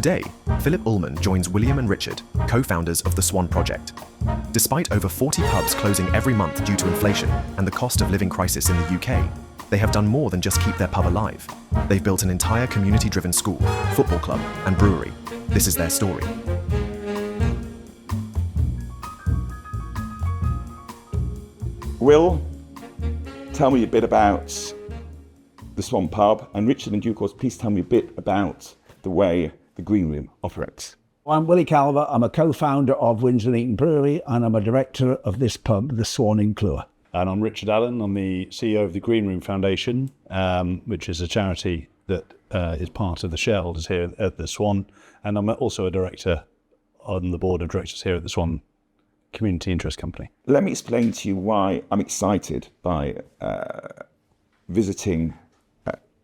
Today, Phillip Ullmann joins William and Richard, co-founders of the Swan Project. Despite over 40 pubs closing every month due to inflation and the cost of living crisis in the UK, they have done more than just keep their pub alive. They've built an entire community-driven school, football club, and brewery. This is their story. Will, tell me a bit about the Swan Pub, and Richard, in due course, please tell me a bit about the way the Green Room operates. I'm Willie Calver. I'm a co-founder of Windsor Eaton Brewery, and I'm a director of this pub, the Swan in Clwyd. And I'm Richard Allen. I'm the CEO of the Green Room Foundation, which is a charity that is part of the shareholders here at the Swan. And I'm also a director on the board of directors here at the Swan Community Interest Company. Let me explain to you why I'm excited by visiting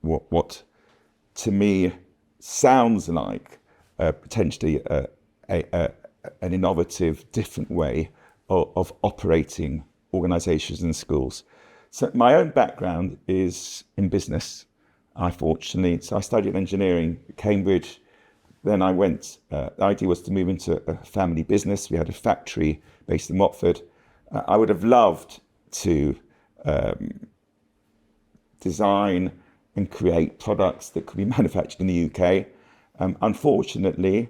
what to me sounds like potentially an innovative, different way of operating organisations and schools. So my own background is in business. I studied engineering at Cambridge. Then I went, the idea was to move into a family business. We had a factory based in Watford. I would have loved to design and create products that could be manufactured in the UK. Unfortunately,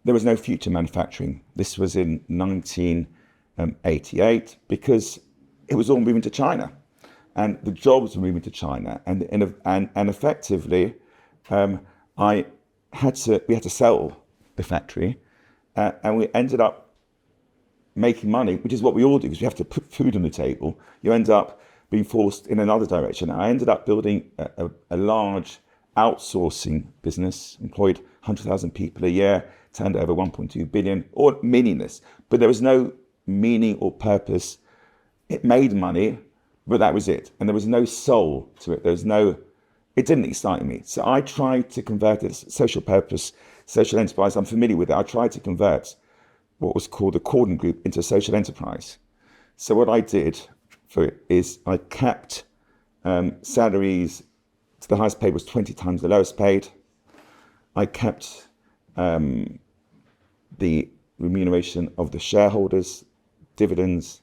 there was no future manufacturing. This was in 1988 because it was all moving to China, and the jobs were moving to China, and effectively, we had to sell the factory, and we ended up making money, which is what we all do because we have to put food on the table. You end up being forced in another direction. I ended up building a large outsourcing business, employed 100,000 people a year, turned over 1.2 billion, all meaningless. But there was no meaning or purpose. It made money, but that was it. And there was no soul to it. It didn't excite me. So I tried to convert it, social purpose, social enterprise. I'm familiar with it. I tried to convert what was called the Corden Group into a social enterprise. So what I did for it is I capped salaries to the highest paid was 20 times the lowest paid. I kept the remuneration of the shareholders, dividends,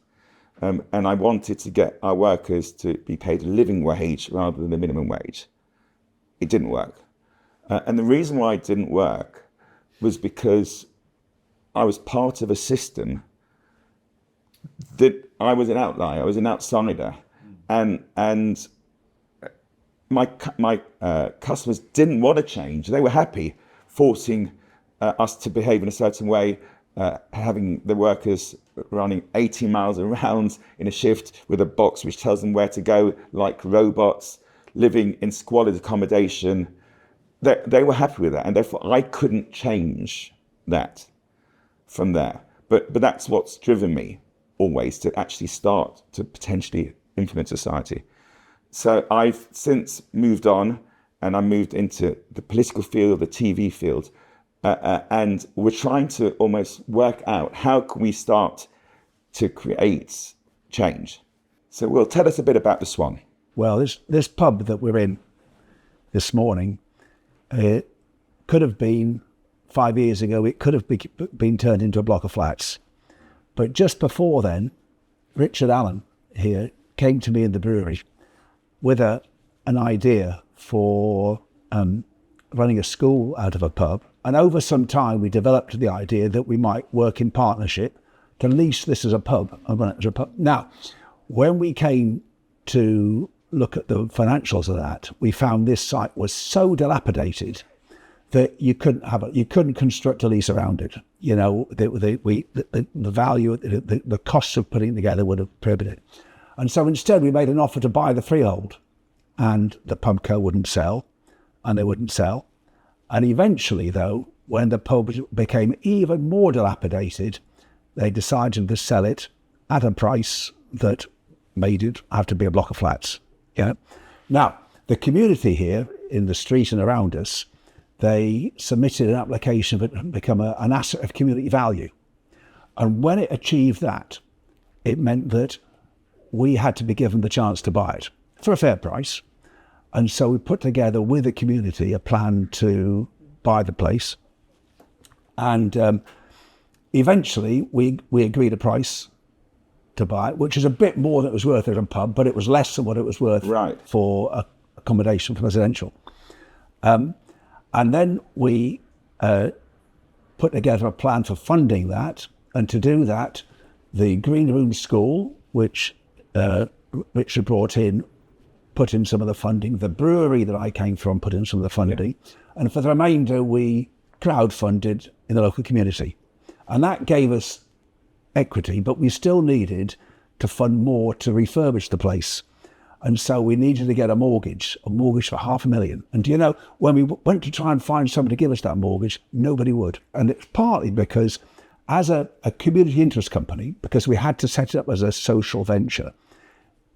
and I wanted to get our workers to be paid a living wage rather than the minimum wage. It didn't work. And the reason why it didn't work was because I was part of a system that I was an outlier, I was an outsider. And my customers didn't want to change. They were happy forcing us to behave in a certain way, having the workers running 80 miles around in a shift with a box which tells them where to go, like robots, living in squalid accommodation. They were happy with that, and therefore I couldn't change that from there. But that's what's driven me always to actually start to potentially influence society. So I've since moved on, and I moved into the political field, the TV field, and we're trying to almost work out how can we start to create change. So Will, tell us a bit about the Swan. Well, this pub that we're in this morning, it could have been 5 years ago, it could have been turned into a block of flats. But just before then, Richard Allen here came to me in the brewery with an idea for running a school out of a pub. And over some time, we developed the idea that we might work in partnership to lease this as a pub and run it as a pub. Now, when we came to look at the financials of that, we found this site was so dilapidated that you couldn't construct a lease around it. You know, the value, the costs of putting it together would have prohibited. And so instead we made an offer to buy the freehold, and the pub co wouldn't sell, and they wouldn't sell. And eventually though, when the pub became even more dilapidated, they decided to sell it at a price that made it have to be a block of flats. Yeah. Now, the community here in the street and around us, they submitted an application to become an asset of community value. And when it achieved that, it meant that we had to be given the chance to buy it for a fair price. And so we put together with the community a plan to buy the place. And eventually we agreed a price to buy it, which is a bit more than it was worth as a pub, but it was less than what it was worth for accommodation for residential. And then we put together a plan for funding that. And to do that, the Green Room School, which Richard brought in, put in some of the funding. The brewery that I came from put in some of the funding. Yeah. And for the remainder, we crowdfunded in the local community. And that gave us equity, but we still needed to fund more to refurbish the place. And so we needed to get a mortgage for $500,000. And do you know, when we went to try and find somebody to give us that mortgage, nobody would. And it's partly because as a community interest company, because we had to set it up as a social venture,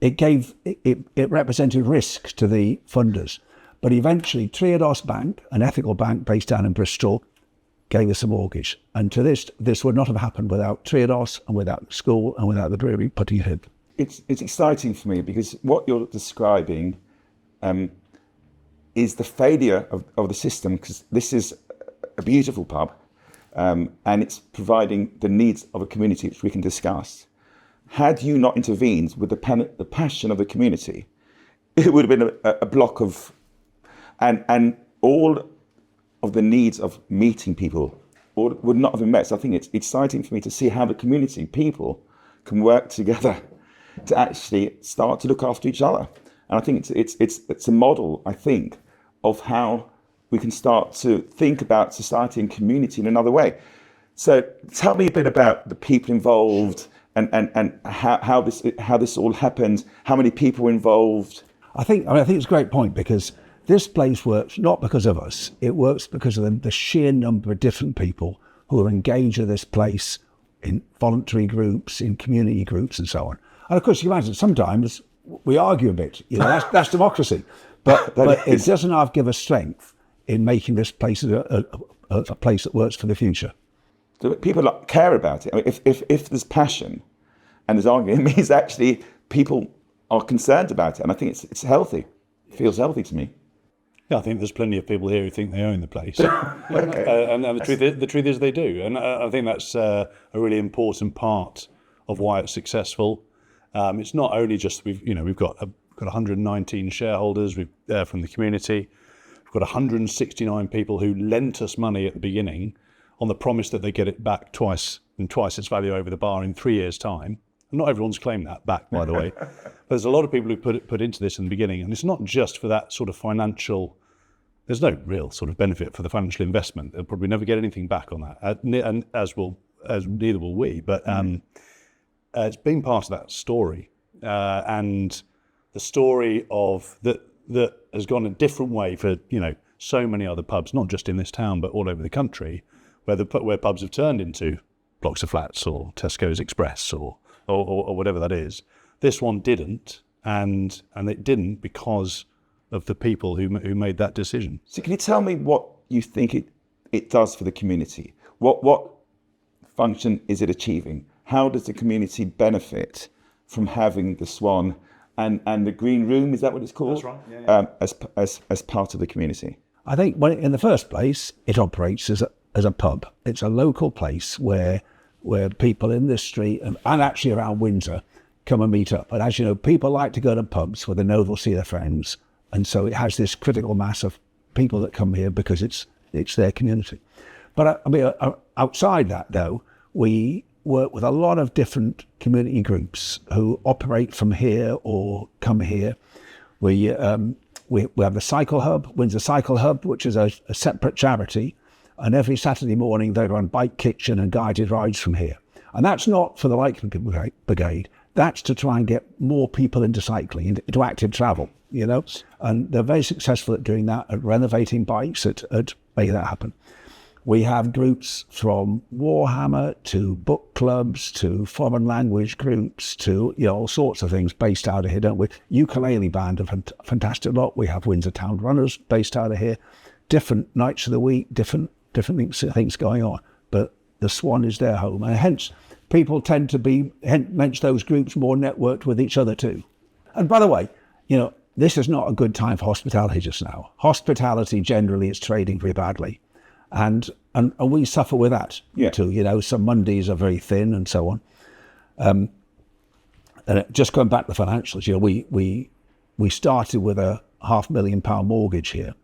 it represented risk to the funders. But eventually Triodos Bank, an ethical bank based down in Bristol, gave us a mortgage. And to this would not have happened without Triodos and without the school and without the brewery putting it in. It's exciting for me because what you're describing is the failure of the system, because this is a beautiful pub and it's providing the needs of a community, which we can discuss. Had you not intervened with the passion of the community, it would have been a block of, and all of the needs of meeting people would not have been met. So I think it's exciting for me to see how the community, people, can work together to actually start to look after each other. And I think it's a model, I think, of how we can start to think about society and community in another way. So tell me a bit about the people involved and how this all happened, how many people were involved. I think it's a great point, because this place works not because of us. It works because of the sheer number of different people who are engaged with this place in voluntary groups, in community groups, and so on. And of course, you imagine sometimes we argue a bit. You know, that's democracy. But it doesn't have to give us strength in making this place a place that works for the future. So people care about it. I mean, if there's passion and there's argument, it means actually people are concerned about it. And I think it's healthy. It feels healthy to me. Yeah, I think there's plenty of people here who think they own the place. Okay. And the truth is they do. And I think that's a really important part of why it's successful. It's not only just we've got 119 shareholders from the community. We've got 169 people who lent us money at the beginning on the promise that they get it back twice its value over the bar in 3 years' time. And not everyone's claimed that back, by the way. There's a lot of people who put into this in the beginning, and it's not just for that sort of financial. There's no real sort of benefit for the financial investment. They'll probably never get anything back on that, and as neither will we. But it's been part of that story, and the story of that has gone a different way for so many other pubs, not just in this town but all over the country, where pubs have turned into blocks of flats or Tesco's Express or whatever that is. This one didn't, and it didn't because of the people who made that decision. So can you tell me what you think it does for the community? What function is it achieving? How does the community benefit from having the Swan and the Green Room? Is that what it's called? That's right. Yeah. As part of the community. I think in the first place, it operates as a pub. It's a local place where people in this street and actually around Windsor come and meet up. And as you know, people like to go to pubs where they know they'll see their friends. And so it has this critical mass of people that come here because it's their community. But outside that, though, we work with a lot of different community groups who operate from here or come here. We have the Cycle Hub, Windsor Cycle Hub, which is a separate charity. And every Saturday morning they run bike kitchen and guided rides from here. And that's not for the Lifeline Brigade. That's to try and get more people into cycling, into active travel, And they're very successful at doing that, at renovating bikes, at making that happen. We have groups from Warhammer to book clubs to foreign language groups to all sorts of things based out of here, don't we? Ukulele band, a fantastic lot. We have Windsor Town Runners based out of here. Different nights of the week, different things going on. But the Swan is their home, and hence people tend to be those groups more networked with each other too. And by the way, this is not a good time for hospitality just now. Hospitality generally is trading very badly. and we suffer with that Yeah. too. You know, some Mondays are very thin and so on. And just going back to the financials, you know, we started with a £500,000 mortgage here,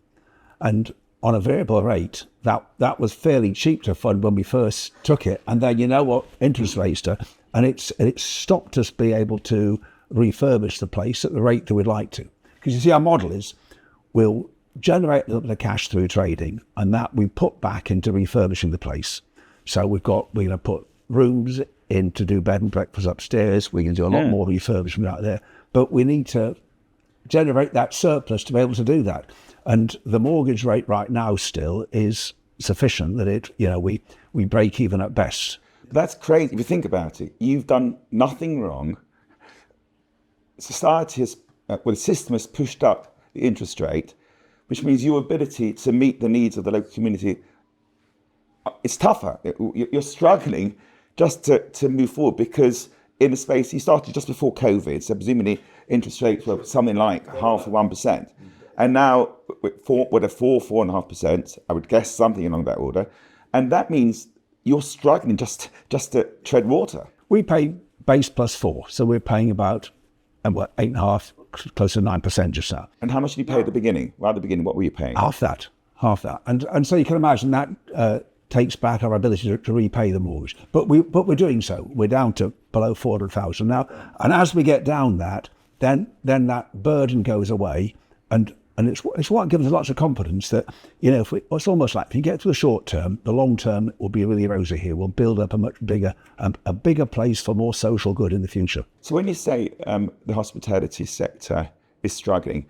and on a variable rate, that was fairly cheap to fund when we first took it. And then, you know what, interest rates are, and it's stopped us being able to refurbish the place at the rate that we'd like to. Because you see, our model is we'll generate a little bit of cash through trading, and that we put back into refurbishing the place. So we're going to put rooms in to do bed and breakfast upstairs. We can do a lot more refurbishment out there, but we need to generate that surplus to be able to do that. And the mortgage rate right now still is sufficient that it, you know, we break even at best. That's crazy. If you think about it, you've done nothing wrong. Society has, the system has pushed up the interest rate, which means your ability to meet the needs of the local community, it's tougher. You're struggling just to move forward, because in the space, you started just before COVID, so presumably interest rates were something like 0.5%. And now with a 4.5%, I would guess something along that order. And that means you're struggling just to tread water. We pay base plus 4, so we're paying about 8.5%, close to 9% just now. And how much did you pay at the beginning? Well, at the beginning, what were you paying? Half that. And so you can imagine that takes back our ability to repay the mortgage. But we're doing so. We're down to below 400,000 now. And as we get down that, then that burden goes away, and it's what gives us lots of confidence that, you know, it's almost like if you get through the short term, the long term will be really rosy here. We'll build up a much bigger, a bigger place for more social good in the future. So when you say the hospitality sector is struggling,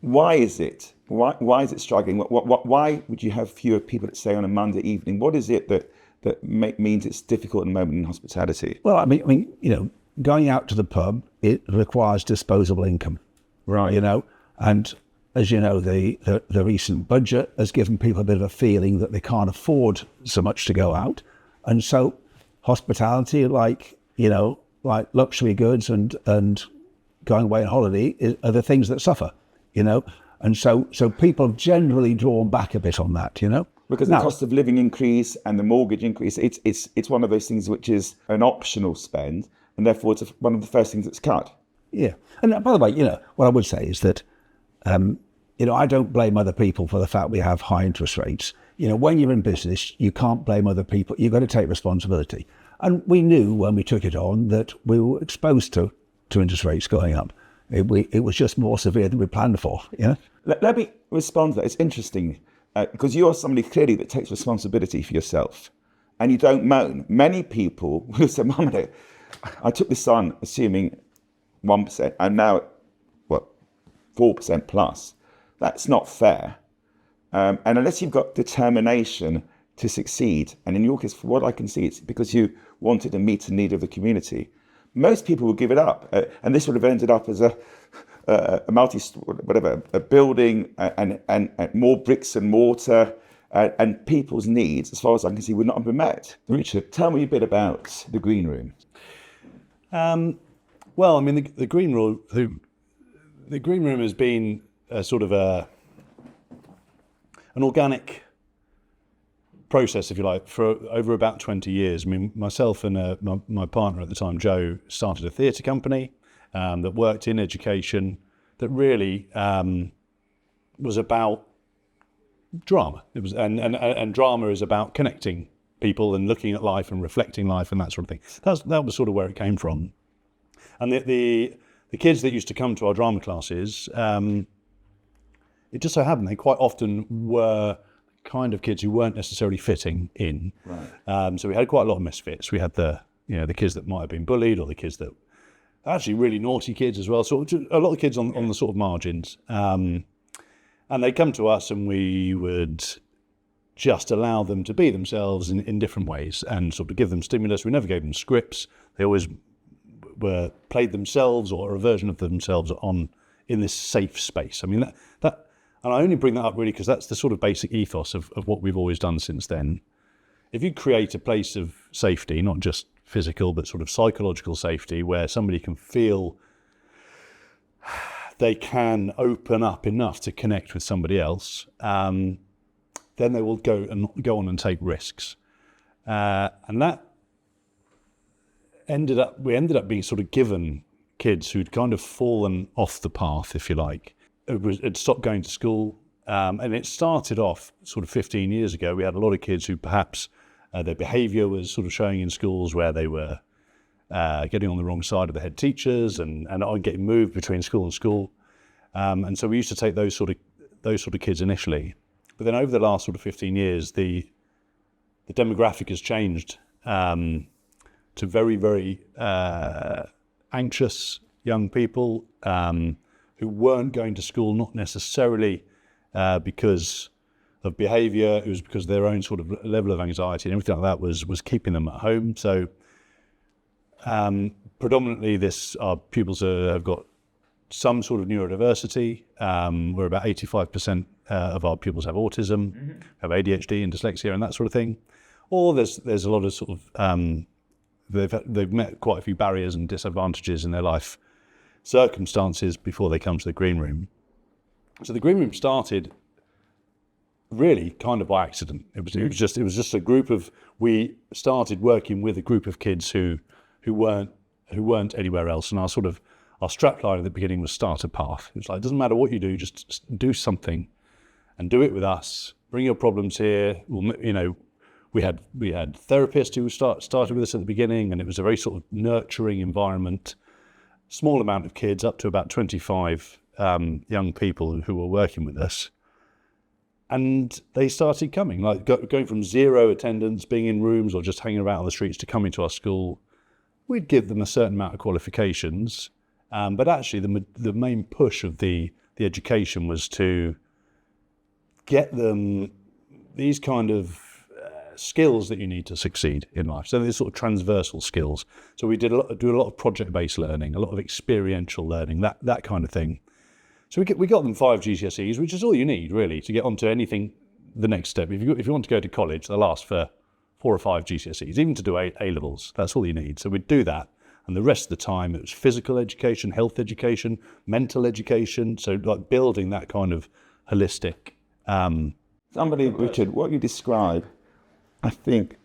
why is it? Why is it struggling? Why would you have fewer people that stay on a Monday evening? What is it that means it's difficult at the moment in hospitality? Well, I mean, you know, going out to the pub, it requires disposable income, Right. You know, and as you know, the recent budget has given people a bit of a feeling that they can't afford so much to go out, and so hospitality, like, you know, like luxury goods and going away on holiday are the things that suffer, you know, and so people have generally drawn back a bit on that, you know. Because the cost of living increase and the mortgage increase, it's one of those things which is an optional spend, and therefore it's one of the first things that's cut. Yeah, and by the way, you know, what I would say is that, you know, I don't blame other people for the fact we have high interest rates. You know, when you're in business, you can't blame other people. You've got to take responsibility. And we knew when we took it on that we were exposed to interest rates going up. It was just more severe than we planned for, you know. Let me respond to that. It's interesting because you're somebody clearly that takes responsibility for yourself, and you don't moan. Many people will say, "Mum, I took this on assuming 1%, and now, 4% plus. That's not fair." And unless you've got determination to succeed, and in your case, for what I can see, it's because you wanted to meet the need of the community. Most people will give it up, and this would have ended up as a building and more bricks and mortar, and people's needs, as far as I can see, would not have been met. Richard, tell me a bit about the green room. Well, I mean, the green room, the green room has been a sort of an organic process, if you like, for over about 20 years. I mean, myself and my partner at the time, Joe, started a theatre company that worked in education that really was about drama. It was, and drama is about connecting people and looking at life and reflecting life and that sort of thing. That was sort of where it came from. And the kids that used to come to our drama classes, it just so happened they quite often were kind of kids who weren't necessarily fitting in. Right. So we had quite a lot of misfits. We had the kids that might have been bullied, or the kids that actually really naughty kids as well. So a lot of kids on the sort of margins. And they'd come to us, and we would just allow them to be themselves in different ways and sort of give them stimulus. We never gave them scripts. They always were played themselves or a version of themselves in this safe space. I mean, that and I only bring that up really because that's the sort of basic ethos of what we've always done since then. If you create a place of safety, not just physical, but sort of psychological safety, where somebody can feel they can open up enough to connect with somebody else, then they will go on and take risks. And that we ended up being sort of given kids who'd kind of fallen off the path, if you like. It stopped going to school. And it started off sort of 15 years ago. We had a lot of kids who perhaps their behaviour was sort of showing in schools where they were getting on the wrong side of the head teachers and getting moved between school and school. And so we used to take those sort of kids initially. But then over the last sort of 15 years, the demographic has changed to very, very anxious young people who weren't going to school, not necessarily because of behaviour. It was because their own sort of level of anxiety and everything like that was keeping them at home. So predominantly our pupils have got some sort of neurodiversity. We're about 85% of our pupils have autism, have ADHD and dyslexia and that sort of thing. Or there's a lot of sort of they've met quite a few barriers and disadvantages in their life circumstances before they come to the green room. So the green room started really kind of by accident. It was just a group of, we started working with a group of kids who weren't anywhere else, and our strapline at the beginning was start a path. It was like, it doesn't matter what you do, just do something and do it with us. Bring your problems here. We had therapists who started with us at the beginning, and it was a very sort of nurturing environment. Small amount of kids, up to about 25 young people who were working with us. And they started coming, like going from zero attendance, being in rooms or just hanging around on the streets, to coming to our school. We'd give them a certain amount of qualifications, but actually the main push of the education was to get them these kind of skills that you need to succeed in life. So these sort of transversal skills. So we do a lot of project-based learning, a lot of experiential learning, that kind of thing. So we got them 5 GCSEs, which is all you need really to get onto anything. The next step, if you want to go to college, they'll ask for 4 or 5 GCSEs, even to do A levels. That's all you need. So we'd do that, and the rest of the time it was physical education, health education, mental education. So like building that kind of holistic. Somebody, Richard, what you describe, I think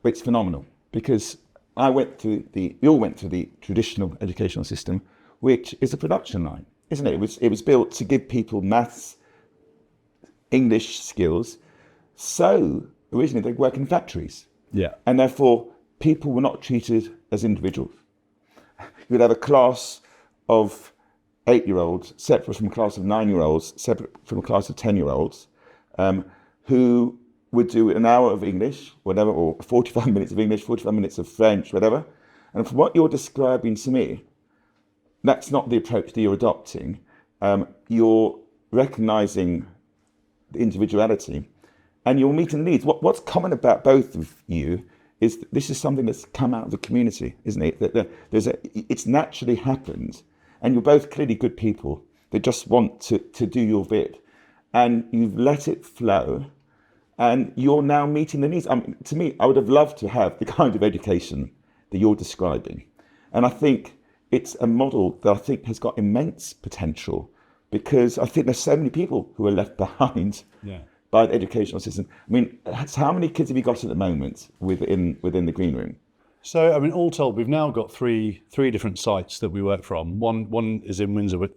it's phenomenal, because we all went through the traditional educational system, which is a production line, isn't it? It was built to give people maths, English skills. So originally they'd work in factories. Yeah. And therefore people were not treated as individuals. You'd have a class of 8-year-olds separate from a class of 9-year-olds, separate from a class of 10-year-olds, who would do an hour of English, whatever, or 45 minutes of English, 45 minutes of French, whatever. And from what you're describing to me, that's not the approach that you're adopting. You're recognising the individuality, and you're meeting the needs. What's common about both of you is that this is something that's come out of the community, isn't it? That it's naturally happened, and you're both clearly good people that just want to do your bit, and you've let it flow. And you're now meeting the needs. To me, I would have loved to have the kind of education that you're describing. And I think it's a model that I think has got immense potential, because I think there's so many people who are left behind by the educational system. I mean, how many kids have you got at the moment within the green room? So, I mean, all told, we've now got three different sites that we work from. One is in Windsor,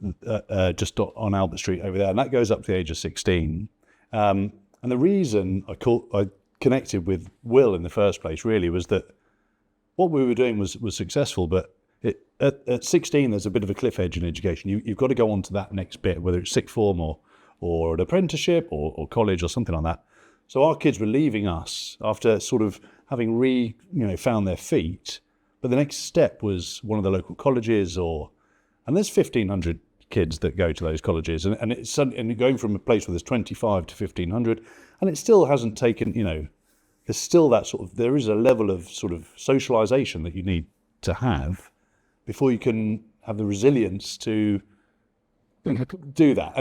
just on Albert Street over there, and that goes up to the age of 16. And the reason I connected with Will in the first place really was that what we were doing was successful, but at 16 there's a bit of a cliff edge in education. You've got to go on to that next bit, whether it's sixth form or an apprenticeship or college or something like that. So our kids were leaving us after sort of having found their feet, but the next step was one of the local colleges, and there's 1,500 kids that go to those colleges, and it's going from a place where there's 25 to 1,500, and it still hasn't taken, there's still there is a level of sort of socialization that you need to have before you can have the resilience to do that.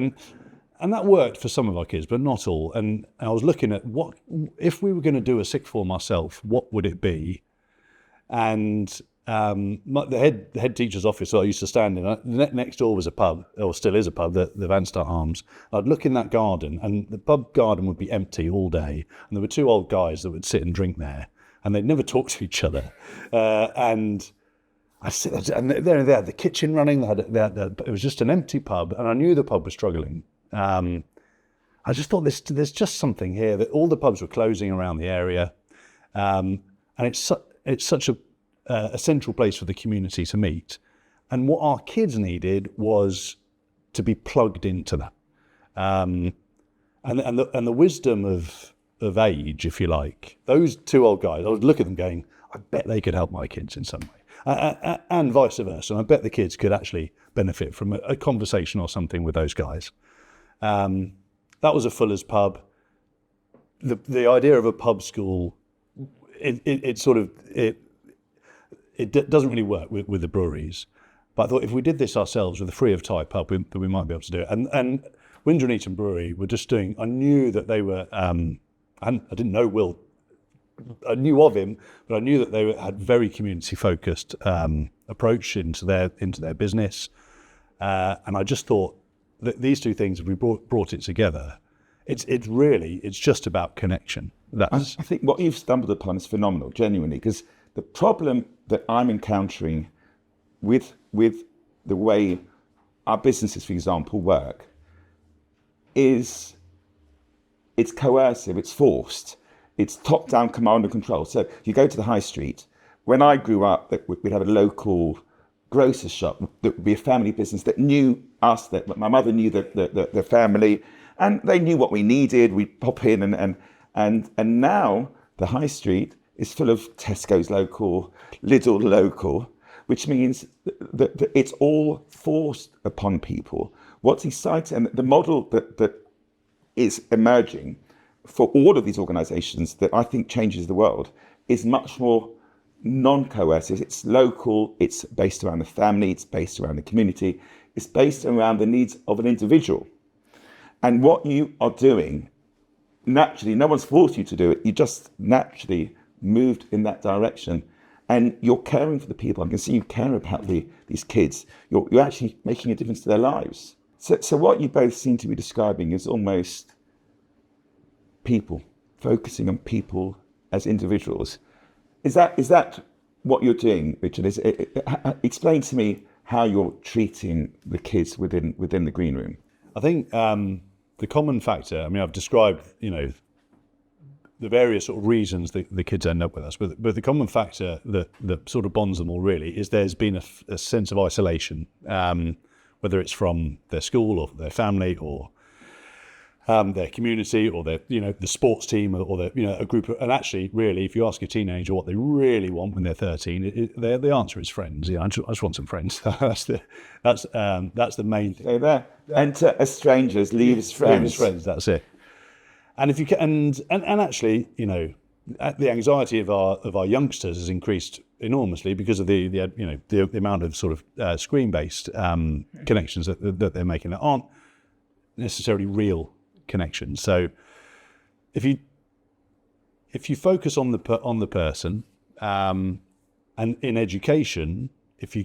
And that worked for some of our kids, but not all. And I was looking at if we were going to do a sixth form ourselves, what would it be? And the head teacher's office that I used to stand in, next door was a pub, or still is a pub, the Van Start Arms. I'd look in that garden, and the pub garden would be empty all day, and there were two old guys that would sit and drink there, and they'd never talk to each other. And I sit there, and they had the kitchen running. It was just an empty pub, and I knew the pub was struggling. I just thought there's just something here, that all the pubs were closing around the area, and it's such a central place for the community to meet. And what our kids needed was to be plugged into that, and the wisdom of age, if you like. Those two old guys, I would look at them going, I bet they could help my kids in some way, and vice versa. And I bet the kids could actually benefit from a conversation or something with those guys. That was a Fuller's pub. The idea of a pub school, it doesn't really work with the breweries. But I thought if we did this ourselves with a free of tie pub, we might be able to do it. And Windsor and Eton Brewery were just doing, I knew that they were, and I didn't know Will, I knew of him, but I knew that they had very community focused approach into their business. And I just thought that these two things, if we brought it together, it's just about connection. I think what you've stumbled upon is phenomenal, genuinely, because the problem that I'm encountering with the way our businesses, for example, work is it's coercive, it's forced, it's top-down command and control. So you go to the high street. When I grew up, we'd have a local grocer's shop that would be a family business that knew us, that my mother knew the family, and they knew what we needed. We'd pop in and now the high street is full of Tesco's local, Lidl local, which means that it's all forced upon people. What's exciting, and the model that is emerging for all of these organizations that I think changes the world is much more non-coercive. It's local, it's based around the family, it's based around the community, it's based around the needs of an individual. And what you are doing, naturally, no one's forced you to do it, you just naturally moved in that direction. And you're caring for the people. I can see you care about these kids. You're actually making a difference to their lives. So what you both seem to be describing is almost people, focusing on people as individuals. Is that what you're doing, Richard? Explain to me how you're treating the kids within the green room. I think the common factor, I mean, I've described, the various sort of reasons that the kids end up with us, but the common factor that sort of bonds them all really is there's been a sense of isolation, whether it's from their school or their family or their community or their, the sports team or their, a group of, and actually really, if you ask a teenager what they really want when they're 13, the answer is friends. I just want some friends. that's the main thing. So there, enter as strangers, leave as friends. Leave as friends, that's it. And if you can, and actually, the anxiety of our youngsters has increased enormously because of the amount of sort of screen-based connections that they're making that aren't necessarily real connections. So if you focus on the person, and in education, if you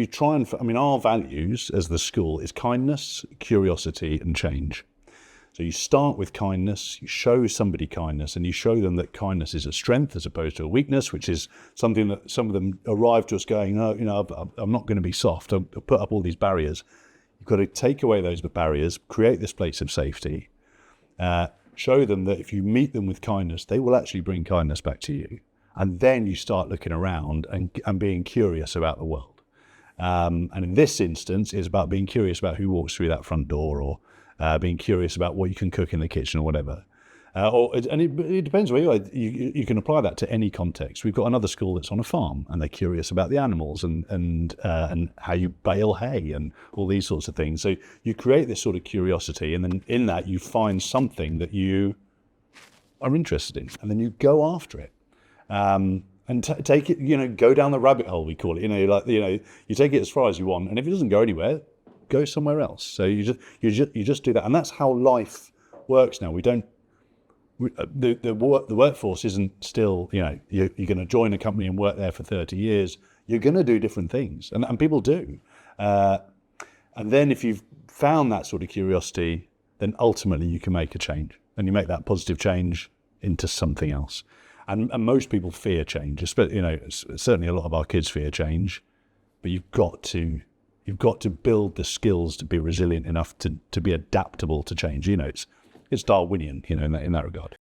try and, our values as the school is kindness, curiosity, and change. So you start with kindness, you show somebody kindness, and you show them that kindness is a strength as opposed to a weakness, which is something that some of them arrive to us going, no, I'm not going to be soft. I'll put up all these barriers. You've got to take away those barriers, create this place of safety, show them that if you meet them with kindness, they will actually bring kindness back to you. And then you start looking around and being curious about the world. And in this instance, it's about being curious about who walks through that front door, or being curious about what you can cook in the kitchen or whatever. It depends where you are. You can apply that to any context. We've got another school that's on a farm, and they're curious about the animals and how you bale hay and all these sorts of things. So you create this sort of curiosity, and then in that you find something that you are interested in, and then you go after it. And take it, go down the rabbit hole, we call it. You take it as far as you want, and if it doesn't go anywhere, go somewhere else. So you just do that, and that's how life works now. We don't the workforce isn't still, you're going to join a company and work there for 30 years. You're going to do different things, and people do. And then if you've found that sort of curiosity, then ultimately you can make a change, and you make that positive change into something else. And most people fear change, especially, certainly a lot of our kids fear change, but you've got to build the skills to be resilient enough to be adaptable to change. It's Darwinian, in that regard.